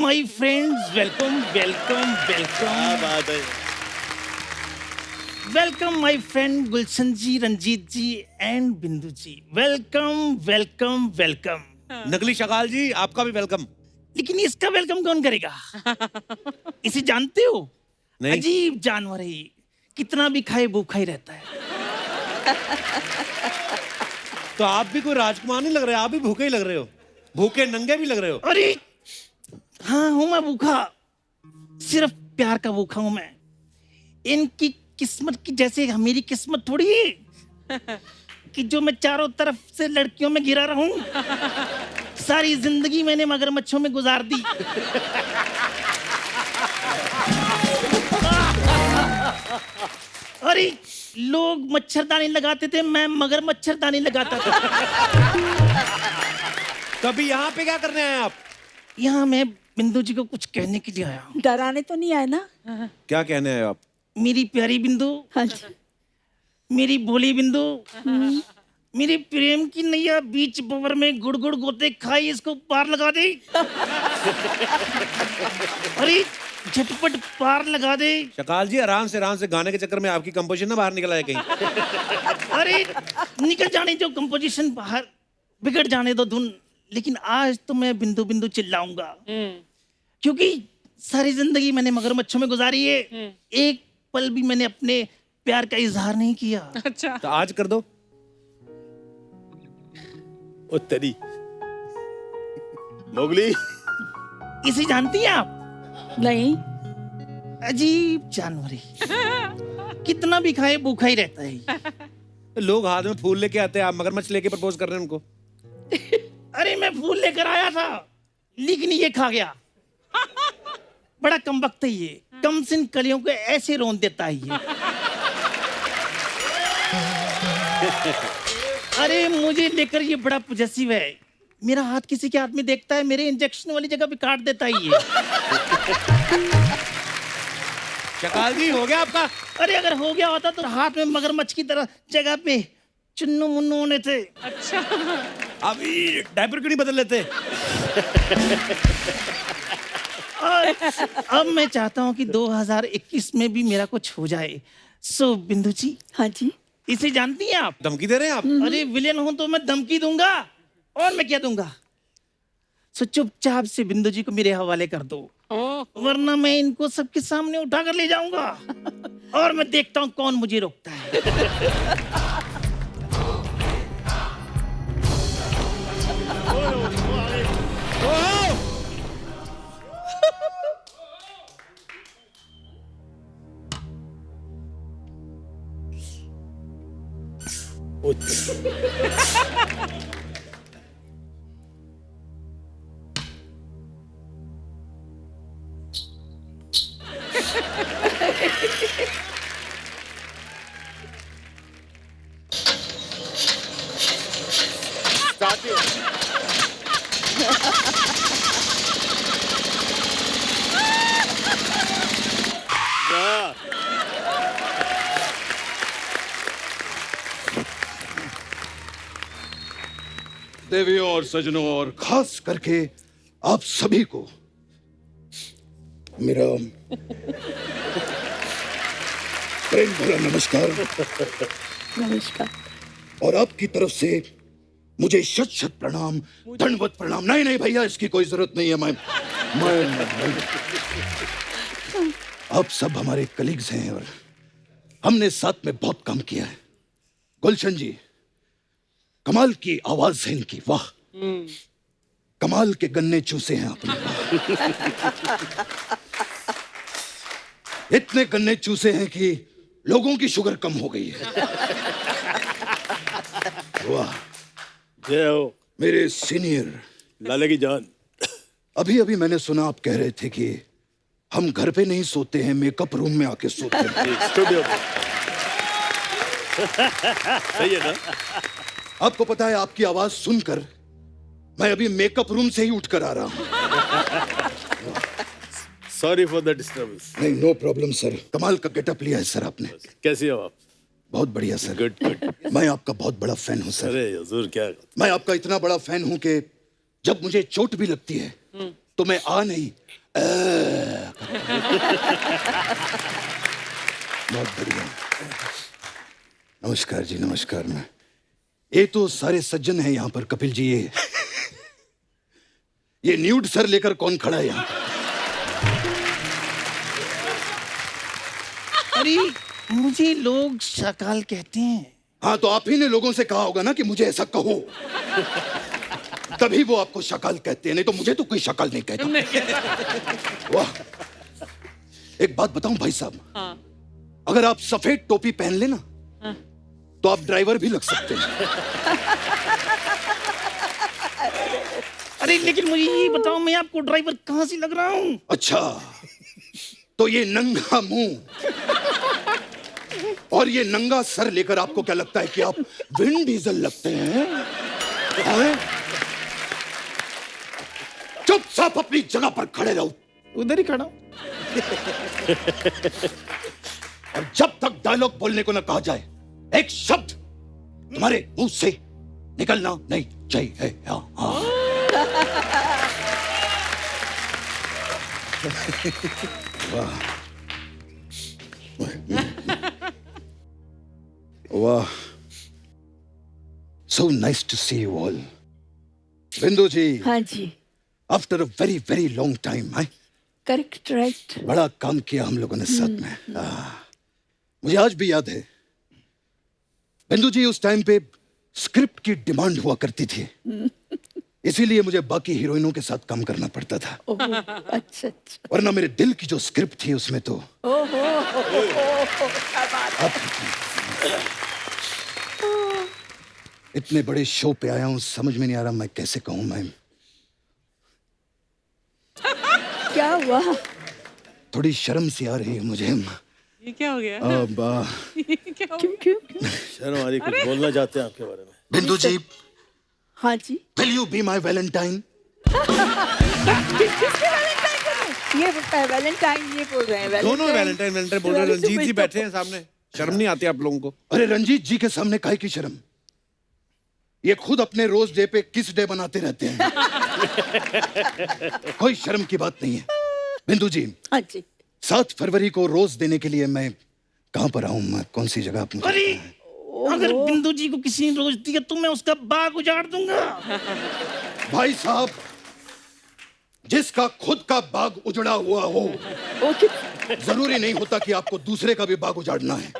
My friends, welcome welcome welcome. बात है। Welcome my friend Gulshan ji, Ranjit ji and Bindu ji. Welcome welcome welcome. नकली शकाल जी, आपका भी वेलकम। लेकिन इसका वेलकम कौन करेगा? इसे जानते हो? नहीं। अजीब जानवर है ये, कितना भी खाए भूखा ही रहता है। तो आप भी कोई राजकुमार नहीं लग रहे, आप भी भूखे ही लग रहे हो, भूखे नंगे भी लग रहे हो। अरे हाँ हूं मैं भूखा, सिर्फ प्यार का भूखा हूं मैं। इनकी किस्मत की जैसे मेरी किस्मत थोड़ी है कि जो मैं चारों तरफ से लड़कियों में घिरा रहूं। सारी जिंदगी मैंने मगरमच्छों में गुजार दी। अरे लोग मच्छरदानी लगाते थे, मैं मगर मच्छरदानी लगाता था। कभी यहाँ पे क्या करने आए आप? यहाँ मैं बिंदु जी को कुछ कहने के लिए आया हूँ। डराने तो नहीं आए ना? क्या कहने आए आप? मेरी प्यारी बिंदु, हाँ जी। मेरी भोली बिंदु, मेरे प्रेम की नैया बीच बवर में गुड़ गुड़ गोते खाई, इसको पार लगा दे। अरे झटपट पार लगा दे। शकाल जी, आराम से गाने के चक्कर में आपकी कंपोजिशन ना बाहर निकल आए कहीं। अरे निकल जाने जो कंपोजिशन, बाहर बिगड़ जाने दो धुन। लेकिन आज तो मैं बिंदु बिंदु चिल्लाऊंगा, क्योंकि सारी जिंदगी मैंने मगरमच्छों में गुजारी है। एक पल भी मैंने अपने प्यार का इजहार नहीं किया। अच्छा। तो आज कर दो। ओ तेरी मोगली। इसे जानती हैं आप? नहीं। अजीब जानवर है, कितना भी खाए भूखा ही रहता है। लोग हाथ में फूल लेके आते हैं, आप मगरमच्छ लेके प्रपोज कर रहे हैं उनको। अरे मैं फूल लेकर आया था, लेकिन ये खा गया। बड़ा कमबख्त है ये, कमसिन कलियों को ऐसे रोन देता है ये। अरे मुझे लेकर ये बड़ा पॉजेसिव है। मेरा हाथ किसी के हाथ में देखता है, मेरे इंजेक्शन वाली जगह पे काट देता है ये। शकाल जी, हो गया आपका? अरे अगर हो गया होता तो हाथ में मगरमच्छ की तरह जगह पे चुन्नू मुन्नू होने थे। अच्छा। अभी डायपर क्यों नहीं बदल लेते? और अब मैं चाहता हूँ कि 2021 में भी मेरा कुछ हो जाए। सो बिंदु जी, हाँ जी। इसे जानती हैं आप? धमकी दे रहे हैं आप? अरे विलेन हूं तो मैं धमकी दूंगा, और मैं क्या दूंगा। सो चुपचाप से बिंदु जी को मेरे हवाले कर दो, वरना मैं इनको सबके सामने उठा कर ले जाऊंगा और मैं देखता हूं कौन मुझे रोकता है। देवियों और सजनों और खास करके आप सभी को मेरा प्रेम भरा नमस्कार। नमस्कार। और आपकी तरफ से मुझे शत शत प्रणाम, दंडवत प्रणाम। नहीं नहीं भैया, इसकी कोई जरूरत नहीं है। मैं आप सब हमारे कलीग्स हैं और हमने साथ में बहुत काम किया है। गुलशन जी, कमाल की आवाज है इनकी, वाह। कमाल के गन्ने चूसे हैं आपने। इतने गन्ने चूसे हैं कि लोगों की शुगर कम हो गई है। वाह। जय हो मेरे सीनियर लाले की जान। अभी अभी मैंने सुना आप कह रहे थे कि हम घर पे नहीं सोते हैं, मेकअप रूम में आके सोते हैं। स्टूडियो पे। सही है ना? आपको पता है, आपकी आवाज सुनकर मैं अभी मेकअप रूम से ही उठकर आ रहा हूं। Sorry for the disturbance. नहीं, नो प्रॉब्लम सर। कमाल का गेटअप लिया है सर आपने। कैसी हो आप? बहुत बढ़िया सर। Good good. मैं आपका बहुत बड़ा फैन हूं सर। अरे हुजूर, क्या मैं आपका इतना बड़ा फैन हूं कि जब मुझे चोट भी लगती है तो मैं आ नहीं, बहुत बढ़िया। नमस्कार जी, नमस्कार। मैं ये तो सारे सज्जन हैं यहाँ पर। कपिल जी, ये न्यूड सर लेकर कौन खड़ा है यहाँ? अरे मुझे लोग शाकाल कहते हैं। हाँ, तो आप ही ने लोगों से कहा होगा ना कि मुझे ऐसा कहो, तभी वो आपको शकाल कहते हैं, नहीं तो मुझे तो कोई शकाल नहीं कहता। वाह। एक बात बताऊं भाई साहब, हाँ। अगर आप सफेद टोपी पहन लेना तो आप ड्राइवर भी लग सकते हैं। अरे लेकिन मुझे ये बताओ, मैं आपको ड्राइवर कहाँ से लग रहा हूँ? अच्छा, तो ये नंगा मुंह और ये नंगा सर लेकर आपको क्या लगता है कि आप विन डीजल लगते हैं? हैं? चुपचाप अपनी जगह पर खड़े रहो। उधर ही खड़ा हूं। और जब तक डायलॉग बोलने को न कहा जाए, एक शब्द तुम्हारे मुंह से निकलना नहीं चाहिए। हाँ। वाह वाह, so nice to see you all. Bindu ji, हाँ जी, after a very very long time, correct, right. बड़ा काम किया हम लोगों ने साथ में। मुझे आज भी याद है बिंदु जी, उस टाइम पे स्क्रिप्ट की डिमांड हुआ करती थी, इसीलिए मुझे बाकी हीरोइनों के साथ काम करना पड़ता था। अच्छा अच्छा। वरना मेरे दिल की जो स्क्रिप्ट थी उसमें तो इतने बड़े शो पे आया हूं, समझ में नहीं आ रहा मैं कैसे कहूं। मैं क्या हुआ? थोड़ी शर्म सी आ रही है मुझे। ये क्या हो गया? अब क्या हो क्यों क्यों? शर्म आ रही, कुछ बोलना चाहते हैं आपके बारे में? बिंदु जी, हाँ जी। Will you be my valentine? ये वैलेंटाइन ये बोल रहे हैं। दोनों वैलेंटाइन वैलेंटाइन बोल रहे हैं। रंजीत जी बैठे हैं सामने, शर्म नहीं आती आप लोगों को? अरे रंजीत जी के सामने काहे की शर्म? ये खुद अपने रोज डे पे किस डे बनाते रहते हैं। कोई शर्म की बात नहीं है। बिंदु जी, हाँ जी। 7 फरवरी को रोज देने के लिए मैं कहाँ पर आऊं? मैं कौन सी जगह? आप मुझे अरे बताएं। अगर बिंदु जी को किसी ने रोज दिया तो मैं उसका बाग उजाड़ दूंगा। भाई साहब, जिसका खुद का बाग उजड़ा हुआ हो, ओके। जरूरी नहीं होता कि आपको दूसरे का भी बाग उजाड़ना है।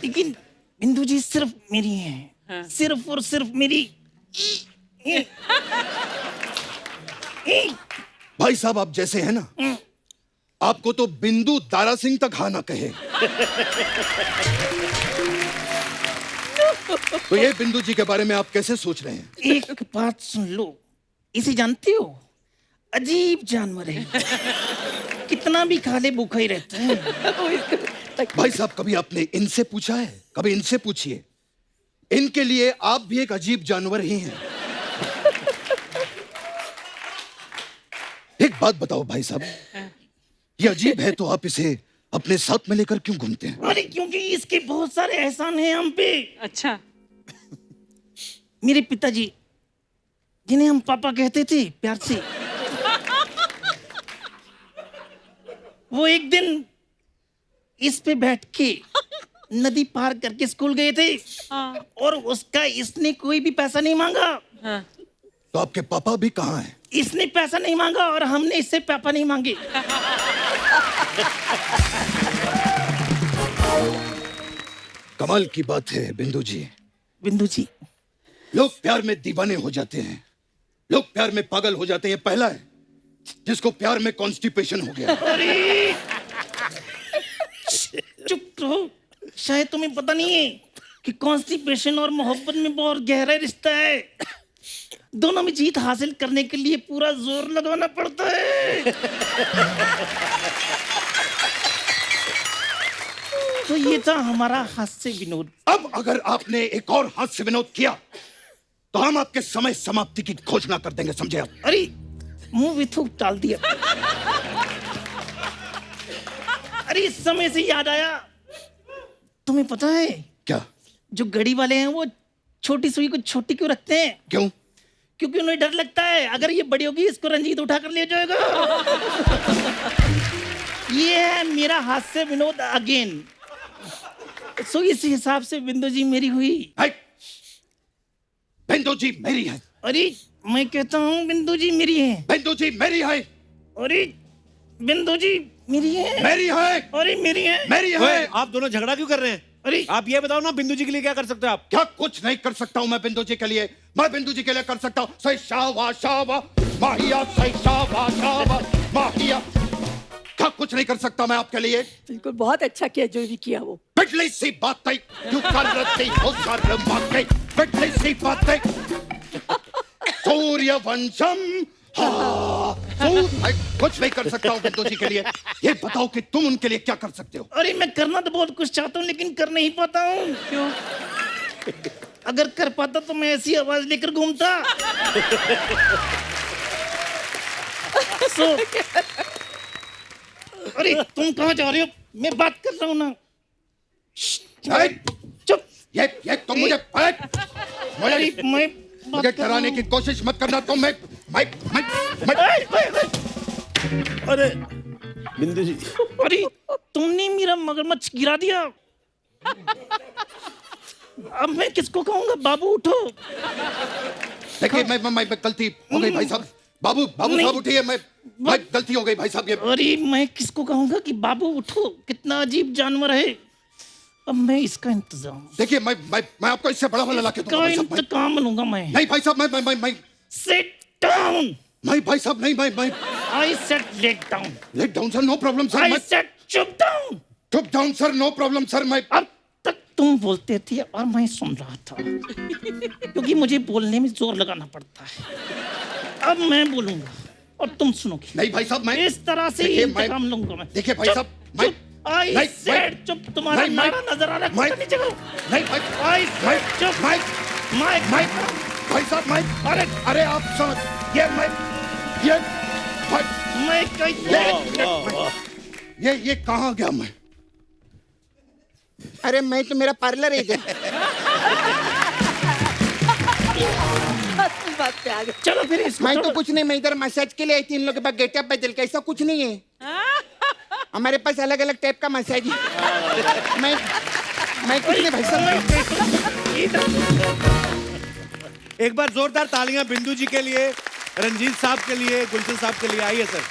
लेकिन बिंदु जी सिर्फ मेरी हैं, सिर्फ और सिर्फ मेरी। भाई साहब, आप जैसे हैं ना, आपको तो बिंदु दारा सिंह तक हाँ ना कहे। तो ये बिंदु जी के बारे में आप कैसे सोच रहे हैं? एक बात सुन लो, इसे जानते हो? अजीब जानवर है, कितना भी खा ले भूखा ही रहता है। भाई साहब, कभी आपने इनसे पूछा है? कभी इनसे पूछिए, इनके लिए आप भी एक अजीब जानवर ही हैं। एक बात बताओ भाई साहब, ये अजीब है तो आप इसे अपने साथ में लेकर क्यों घूमते हैं? अरे क्योंकि इसके बहुत सारे एहसान हैं हम पे। अच्छा। मेरे पिताजी, जिन्हें हम पापा कहते थे प्यार से, वो एक दिन इस पे बैठ के नदी पार करके स्कूल गए थे। हाँ। और उसका इसने कोई भी पैसा नहीं मांगा। हाँ। तो आपके पापा भी कहाँ हैं? इसने पैसा नहीं मांगा और हमने इससे पापा नहीं मांगे। कमाल की बात है बिंदु जी। बिंदु जी, लोग प्यार में दीवाने हो जाते हैं, लोग प्यार में पागल हो जाते हैं। पहला है जिसको प्यार में कॉन्स्टिपेशन हो गया। अरे चुप रहो, शायद तुम्हें पता नहीं है कि कॉन्स्टिपेशन और मोहब्बत में बहुत गहरा रिश्ता है। दोनों में जीत हासिल करने के लिए पूरा जोर लगाना पड़ता है। तो ये था हमारा हास्य विनोद। अब अगर आपने एक और हास्य विनोद किया तो हम आपके समय समाप्ति की घोषणा कर देंगे, समझे आप? अरे मुंह भी थूक डाल दिया। अरे इस समय से याद आया, तुम्हें पता है क्या? जो घड़ी वाले हैं वो छोटी सुई को छोटी क्यों रखते हैं? क्यों? क्योंकि उन्हें डर लगता है अगर ये बड़ी होगी इसको रंजीत उठाकर ले जाएगा। ये है मेरा हास्य विनोद अगेन। सो इस हिसाब से बिंदु जी मेरी हुई। है। बिंदु जी मेरी है। अरे मैं कहता हूँ बिंदु जी मेरी है। बिंदु जी मेरी है। अरे बिंदु जी मेरी है। मेरी है। अरे मेरी है। मेरी ओए, है। आप दोनों झगड़ा क्यों कर रहे हैं? अरे आप ये बताओ ना, बिंदु जी के लिए क्या कर सकते हो आप? क्या कुछ नहीं कर सकता हूं मैं बिंदु जी के लिए। मैं बिंदु जी के लिए कर सकता हूं सही शावा शावा माहिया, सही शावा शावा माहिया। क्या कुछ नहीं कर सकता मैं आपके लिए? बिल्कुल बहुत अच्छा किया जो भी किया वो। बिजली सी बातें क्यों कर रही हो सर बातें, बिजली सी बातें। सूर्यवंशम कुछ नहीं कर सकता हूँ बिंदु जी के लिए। ये बताओ कि तुम उनके लिए क्या कर सकते हो? अरे मैं करना तो बहुत कुछ चाहता हूँ लेकिन कर नहीं पाता हूँ। क्यों? अगर कर पाता तो मैं ऐसी आवाज लेकर घूमता। अरे तुम कहाँ जा रहे हो? मैं बात कर रहा हूँ ना। है? चुप। ये तुम मुझे अरे मैं मुझे डराने की कोशिश मत करना। तुम मैं अरे बिंदु जी, अरे तुमने मेरा मगरमच्छ गिरा दिया। अब मैं किसको कहूँगा? बाबू उठो। देखिए मैं गलती हो गई भाई साहब। बाबू नहीं। साहब उठिए। मैं गलती हो गई भाई साहब। ये अरे मैं किसको कहूँगा कि बाबू उठो? कितना अजीब जानवर है। अब मैं इसका इंतजाम देखिए मैं आपको इससे बड़ा वाला लाके दूंगा का भाई साहब। इंतकाम लूंगा मैं। नहीं भाई साहब मैं सिट डाउन। नहीं भाई साहब नहीं मैं I said let down. Let down sir, no problem sir. I मैं सेड चुप डाउन। चुप down sir, no problem sir. मैं अब तक तुम बोलते थे और मैं सुन रहा था क्योंकि मुझे बोलने में जोर लगाना पड़ता है। अब मैं बोलूंगा और तुम सुनोगे। नहीं भाई साहब मैं इस तरह से देखिए, इंतकाम लूंगा मैं। देखिए भाई चुप, साहब मैं चुप। आई नहीं, सेड चुप। तुम्हारा नहीं, नारा नजर आ रहा है। मैं- कुत्ता नीचे करो। नहीं भाई आई सेड चुप। मैं मैं भाई साहब मैं अरे आप समझ ये भाई ये कहाँ गया मैं? अरे मैं तो मेरा पार्लर है इधर। इस बात पे आ गए। चलो फिर इसको मैं तो छोड़ो। कुछ नहीं, मैं इधर मसाज के लिए आई थी। इन लोगों के पास गेटअप बदल के ऐसा कुछ नहीं है। हमारे पास अलग अलग टाइप का मसाज है। मैं कुछ नहीं भाई साहब। एक बार जोरदार तालियां बिंदु जी के लिए, रंजीत साहब के लिए, गुलशन साहब के लिए। आइए सर।